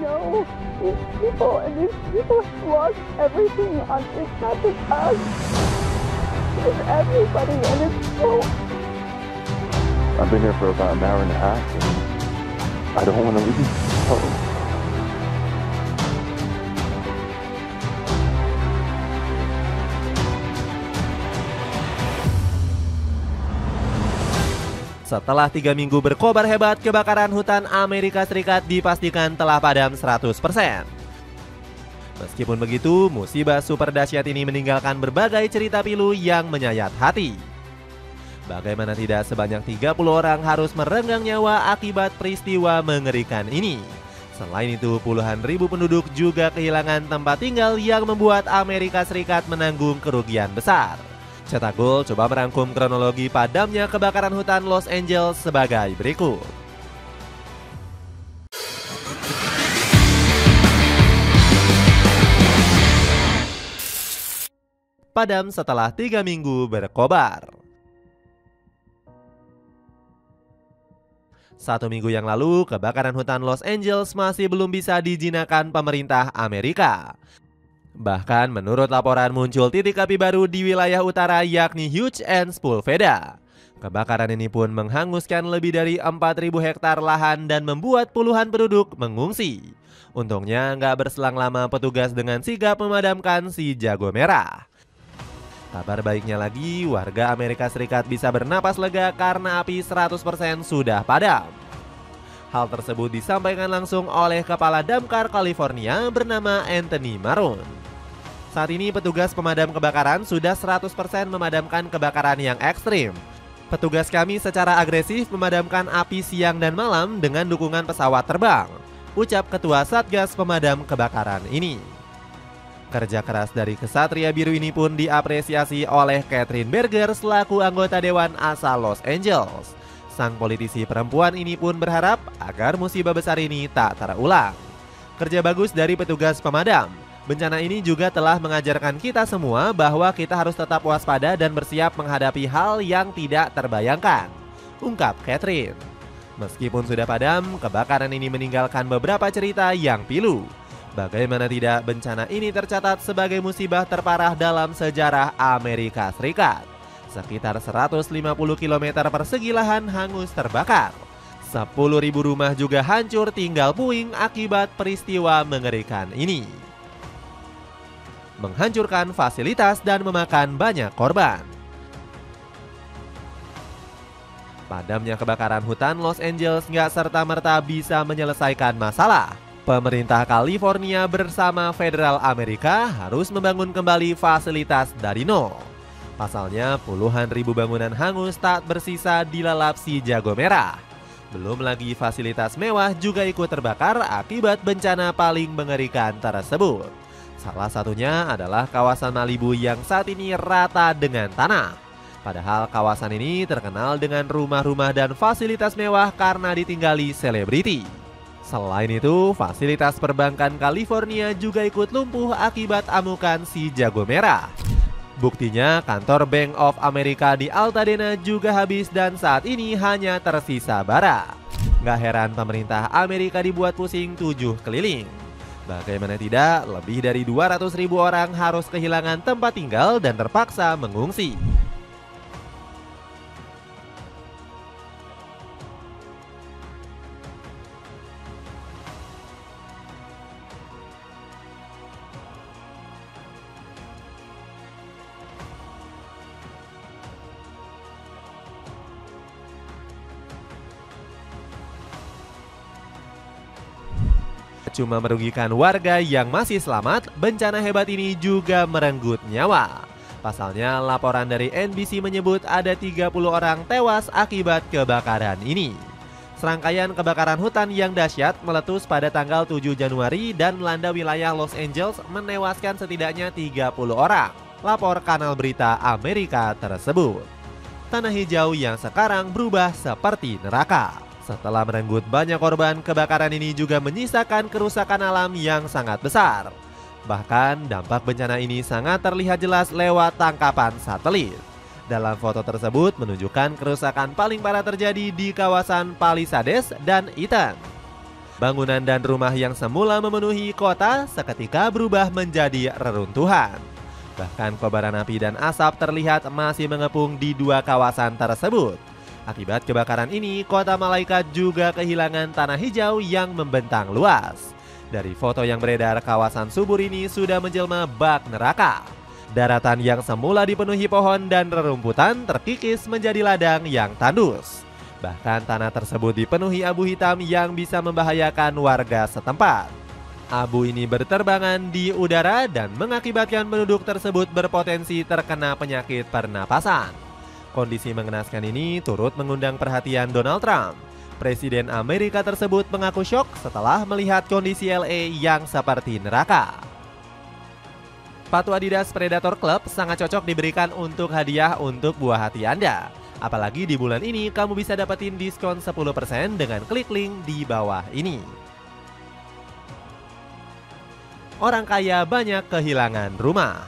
know these people, and these people have lost everything. It's not just us, it's everybody, and it's so... I've been here for about an hour and a half, and I don't want to leave. So. Setelah 3 minggu berkobar hebat, kebakaran hutan Amerika Serikat dipastikan telah padam 100%. Meskipun begitu, musibah super dahsyat ini meninggalkan berbagai cerita pilu yang menyayat hati. Bagaimana tidak, sebanyak 30 orang harus merenggang nyawa akibat peristiwa mengerikan ini. Selain itu, puluhan ribu penduduk juga kehilangan tempat tinggal yang membuat Amerika Serikat menanggung kerugian besar. Cetak Gol coba merangkum kronologi padamnya kebakaran hutan Los Angeles sebagai berikut. Padam setelah 3 minggu berkobar. 1 minggu yang lalu, kebakaran hutan Los Angeles masih belum bisa dijinakan pemerintah Amerika. Bahkan menurut laporan muncul titik api baru di wilayah utara, yakni Hughes and Sepulveda. Kebakaran ini pun menghanguskan lebih dari 4.000 hektar lahan dan membuat puluhan penduduk mengungsi. Untungnya nggak berselang lama petugas dengan sigap memadamkan si jago merah. Kabar baiknya lagi, warga Amerika Serikat bisa bernapas lega karena api 100% sudah padam. Hal tersebut disampaikan langsung oleh Kepala Damkar California bernama Anthony Marron. Saat ini petugas pemadam kebakaran sudah 100% memadamkan kebakaran yang ekstrim. Petugas kami secara agresif memadamkan api siang dan malam dengan dukungan pesawat terbang, ucap Ketua Satgas Pemadam Kebakaran ini. Kerja keras dari Kesatria Biru ini pun diapresiasi oleh Catherine Berger selaku anggota Dewan asal Los Angeles. Sang politisi perempuan ini pun berharap agar musibah besar ini tak terulang. Kerja bagus dari petugas pemadam. Bencana ini juga telah mengajarkan kita semua bahwa kita harus tetap waspada dan bersiap menghadapi hal yang tidak terbayangkan, ungkap Catherine. Meskipun sudah padam, kebakaran ini meninggalkan beberapa cerita yang pilu. Bagaimana tidak, bencana ini tercatat sebagai musibah terparah dalam sejarah Amerika Serikat. Sekitar 150 km persegi lahan hangus terbakar. 10.000 rumah juga hancur tinggal puing akibat peristiwa mengerikan ini. Menghancurkan fasilitas dan memakan banyak korban. Padamnya kebakaran hutan Los Angeles nggak serta-merta bisa menyelesaikan masalah. Pemerintah California bersama Federal Amerika harus membangun kembali fasilitas dari nol. Pasalnya puluhan ribu bangunan hangus tak bersisa dilalap si jago merah. Belum lagi fasilitas mewah juga ikut terbakar akibat bencana paling mengerikan tersebut. Salah satunya adalah kawasan Malibu yang saat ini rata dengan tanah. Padahal kawasan ini terkenal dengan rumah-rumah dan fasilitas mewah karena ditinggali selebriti. Selain itu, fasilitas perbankan California juga ikut lumpuh akibat amukan si jago merah. Buktinya, kantor Bank of America di Altadena juga habis dan saat ini hanya tersisa bara. Gak heran pemerintah Amerika dibuat pusing 7 keliling. Bagaimana tidak, lebih dari 200.000 orang harus kehilangan tempat tinggal dan terpaksa mengungsi. Cuma merugikan warga yang masih selamat, bencana hebat ini juga merenggut nyawa. Pasalnya, laporan dari NBC menyebut ada 30 orang tewas akibat kebakaran ini. Serangkaian kebakaran hutan yang dahsyat meletus pada tanggal 7 Januari dan melanda wilayah Los Angeles menewaskan setidaknya 30 orang, lapor kanal berita Amerika tersebut. Tanah hijau yang sekarang berubah seperti neraka. Setelah merenggut banyak korban, kebakaran ini juga menyisakan kerusakan alam yang sangat besar. Bahkan dampak bencana ini sangat terlihat jelas lewat tangkapan satelit. Dalam foto tersebut menunjukkan kerusakan paling parah terjadi di kawasan Palisades dan Eaton. Bangunan dan rumah yang semula memenuhi kota seketika berubah menjadi reruntuhan. Bahkan kobaran api dan asap terlihat masih mengepung di dua kawasan tersebut. Akibat kebakaran ini, kota Malaikat juga kehilangan tanah hijau yang membentang luas. Dari foto yang beredar, kawasan subur ini sudah menjelma bak neraka. Daratan yang semula dipenuhi pohon dan rerumputan terkikis menjadi ladang yang tandus. Bahkan tanah tersebut dipenuhi abu hitam yang bisa membahayakan warga setempat. Abu ini berterbangan di udara dan mengakibatkan penduduk tersebut berpotensi terkena penyakit pernapasan. Kondisi mengenaskan ini turut mengundang perhatian Donald Trump. Presiden Amerika tersebut mengaku syok setelah melihat kondisi LA yang seperti neraka. Sepatu Adidas Predator Club sangat cocok diberikan untuk hadiah untuk buah hati Anda. Apalagi di bulan ini kamu bisa dapetin diskon 10% dengan klik link di bawah ini. Orang kaya banyak kehilangan rumah.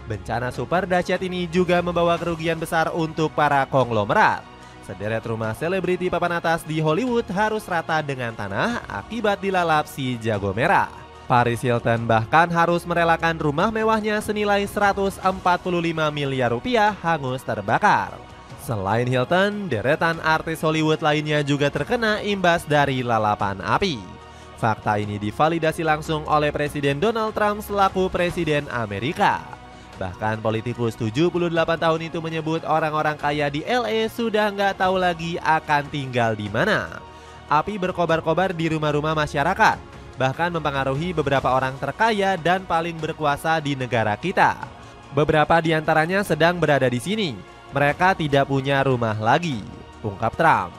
Bencana super dahsyat ini juga membawa kerugian besar untuk para konglomerat. Sederet rumah selebriti papan atas di Hollywood harus rata dengan tanah akibat dilalap si jago merah. Paris Hilton bahkan harus merelakan rumah mewahnya senilai 145 miliar rupiah hangus terbakar. Selain Hilton, deretan artis Hollywood lainnya juga terkena imbas dari lalapan api. Fakta ini divalidasi langsung oleh Presiden Donald Trump selaku Presiden Amerika. Bahkan politikus 78 tahun itu menyebut orang-orang kaya di LA sudah nggak tahu lagi akan tinggal di mana. Api berkobar-kobar di rumah-rumah masyarakat, bahkan mempengaruhi beberapa orang terkaya dan paling berkuasa di negara kita. Beberapa di antaranya sedang berada di sini. Mereka tidak punya rumah lagi, ungkap Trump.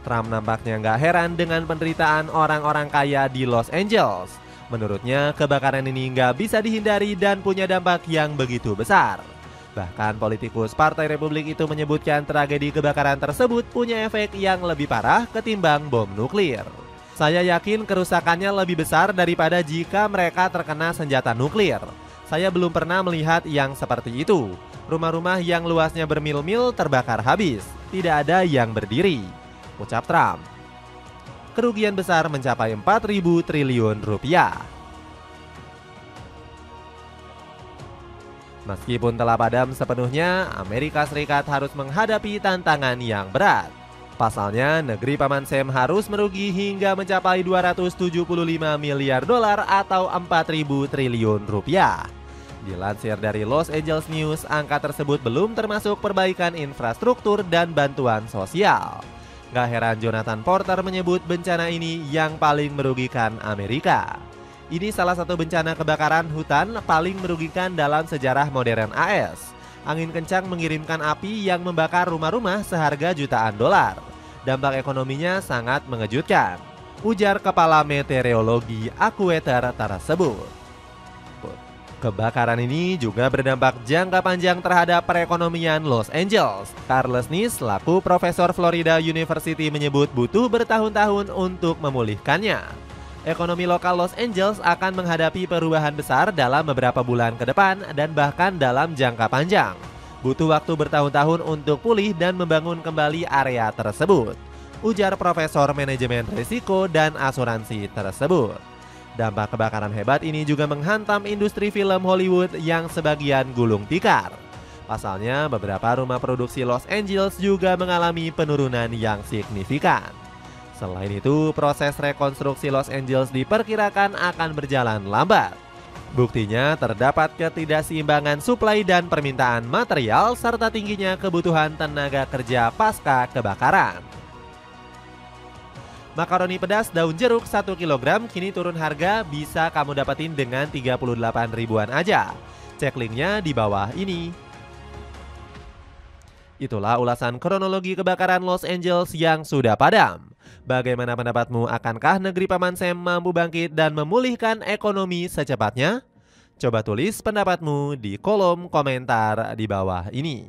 Trump nampaknya nggak heran dengan penderitaan orang-orang kaya di Los Angeles. Menurutnya, kebakaran ini nggak bisa dihindari dan punya dampak yang begitu besar. Bahkan politikus Partai Republik itu menyebutkan tragedi kebakaran tersebut punya efek yang lebih parah ketimbang bom nuklir. Saya yakin kerusakannya lebih besar daripada jika mereka terkena senjata nuklir. Saya belum pernah melihat yang seperti itu. Rumah-rumah yang luasnya bermil-mil terbakar habis. Tidak ada yang berdiri, ucap Trump. Kerugian besar mencapai 4.000 triliun rupiah. Meskipun telah padam sepenuhnya, Amerika Serikat harus menghadapi tantangan yang berat. Pasalnya, negeri Paman Sam harus merugi hingga mencapai 275 miliar dolar atau 4.000 triliun rupiah. Dilansir dari Los Angeles News, angka tersebut belum termasuk perbaikan infrastruktur dan bantuan sosial. Gak heran Jonathan Porter menyebut bencana ini yang paling merugikan Amerika. Ini salah satu bencana kebakaran hutan paling merugikan dalam sejarah modern AS. Angin kencang mengirimkan api yang membakar rumah-rumah seharga jutaan dolar. Dampak ekonominya sangat mengejutkan, ujar Kepala Meteorologi AccuWeather tersebut. Kebakaran ini juga berdampak jangka panjang terhadap perekonomian Los Angeles. Carles Nis, selaku Profesor Florida University, menyebut butuh bertahun-tahun untuk memulihkannya. Ekonomi lokal Los Angeles akan menghadapi perubahan besar dalam beberapa bulan ke depan dan bahkan dalam jangka panjang. Butuh waktu bertahun-tahun untuk pulih dan membangun kembali area tersebut, ujar Profesor Manajemen Risiko dan Asuransi tersebut. Dampak kebakaran hebat ini juga menghantam industri film Hollywood yang sebagian gulung tikar. Pasalnya, beberapa rumah produksi Los Angeles juga mengalami penurunan yang signifikan. Selain itu, proses rekonstruksi Los Angeles diperkirakan akan berjalan lambat. Buktinya terdapat ketidakseimbangan suplai dan permintaan material serta tingginya kebutuhan tenaga kerja pasca kebakaran. Makaroni pedas daun jeruk 1 kg kini turun harga, bisa kamu dapetin dengan 38 ribuan aja. Cek linknya di bawah ini. Itulah ulasan kronologi kebakaran Los Angeles yang sudah padam. Bagaimana pendapatmu, akankah negeri Paman Sam mampu bangkit dan memulihkan ekonomi secepatnya? Coba tulis pendapatmu di kolom komentar di bawah ini.